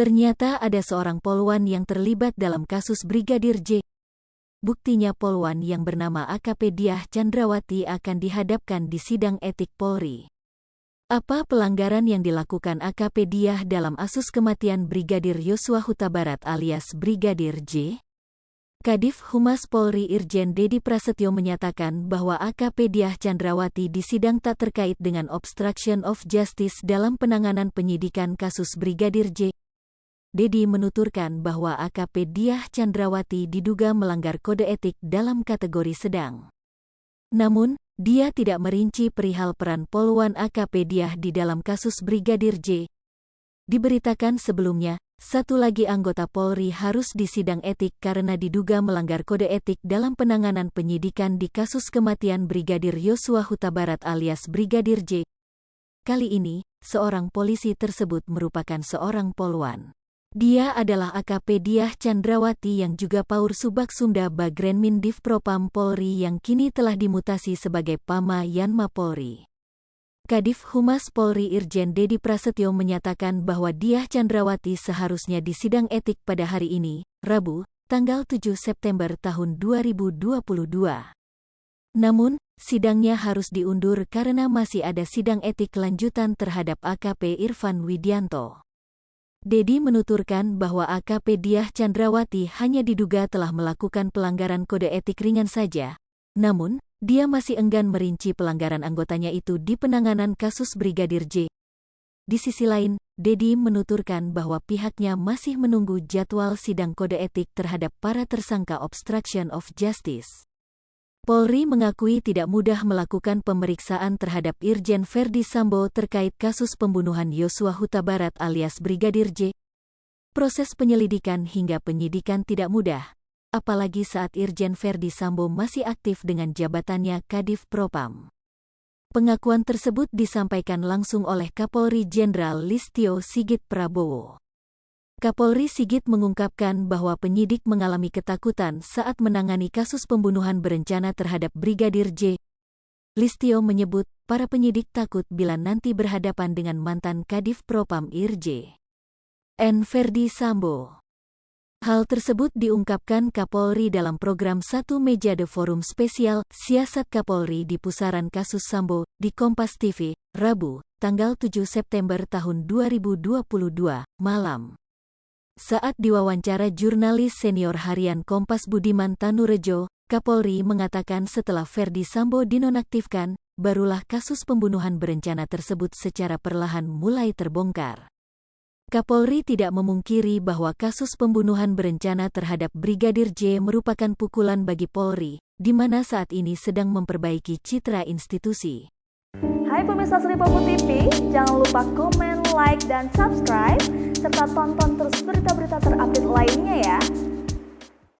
Ternyata ada seorang polwan yang terlibat dalam kasus Brigadir J. Buktinya polwan yang bernama AKP Diah Chandrawati akan dihadapkan di sidang etik Polri. Apa pelanggaran yang dilakukan AKP Diah dalam kasus kematian Brigadir Yosua Huta Barat alias Brigadir J? Kadif Humas Polri Irjen Dedi Prasetyo menyatakan bahwa AKP Diah Chandrawati disidang tak terkait dengan obstruction of justice dalam penanganan penyidikan kasus Brigadir J. Dedi menuturkan bahwa AKP Diah Chandrawati diduga melanggar kode etik dalam kategori sedang. Namun, dia tidak merinci perihal peran polwan AKP Diah di dalam kasus Brigadir J. Diberitakan sebelumnya, satu lagi anggota Polri harus disidang etik karena diduga melanggar kode etik dalam penanganan penyidikan di kasus kematian Brigadir Yosua Huta Barat alias Brigadir J. Kali ini, seorang polisi tersebut merupakan seorang polwan. Dia adalah AKP Diah Chandrawati yang juga Paur Subak Sunda Bagrenmin Div Propam Polri yang kini telah dimutasi sebagai Pama Yanma Polri. Kadif Humas Polri Irjen Dedi Prasetyo menyatakan bahwa Diah Chandrawati seharusnya disidang etik pada hari ini, Rabu, tanggal 7 September tahun 2022. Namun, sidangnya harus diundur karena masih ada sidang etik lanjutan terhadap AKP Irfan Widianto. Dedi menuturkan bahwa AKP Diah Chandrawati hanya diduga telah melakukan pelanggaran kode etik ringan saja. Namun, dia masih enggan merinci pelanggaran anggotanya itu di penanganan kasus Brigadir J. Di sisi lain, Dedi menuturkan bahwa pihaknya masih menunggu jadwal sidang kode etik terhadap para tersangka obstruction of justice. Polri mengakui tidak mudah melakukan pemeriksaan terhadap Irjen Verdi Sambo terkait kasus pembunuhan Yosua Huta Barat alias Brigadir J. Proses penyelidikan hingga penyidikan tidak mudah, apalagi saat Irjen Verdi Sambo masih aktif dengan jabatannya Kadif Propam. Pengakuan tersebut disampaikan langsung oleh Kapolri Jenderal Listio Sigit Prabowo. Kapolri Sigit mengungkapkan bahwa penyidik mengalami ketakutan saat menangani kasus pembunuhan berencana terhadap Brigadir J. Listio menyebut, para penyidik takut bila nanti berhadapan dengan mantan Kadif Propam Irj. N. Verdi Sambo. Hal tersebut diungkapkan Kapolri dalam program Satu Meja The Forum Spesial Siasat Kapolri di Pusaran Kasus Sambo di Kompas TV, Rabu, tanggal 7 September tahun 2022, malam. Saat diwawancara jurnalis senior harian Kompas Budiman Tanurejo, Kapolri mengatakan setelah Verdi Sambo dinonaktifkan, barulah kasus pembunuhan berencana tersebut secara perlahan mulai terbongkar. Kapolri tidak memungkiri bahwa kasus pembunuhan berencana terhadap Brigadir J merupakan pukulan bagi Polri, di mana saat ini sedang memperbaiki citra institusi. Hai pemirsa Sri Popo TV, jangan lupa komen, like, dan subscribe, serta tonton terus berita-berita terupdate lainnya ya.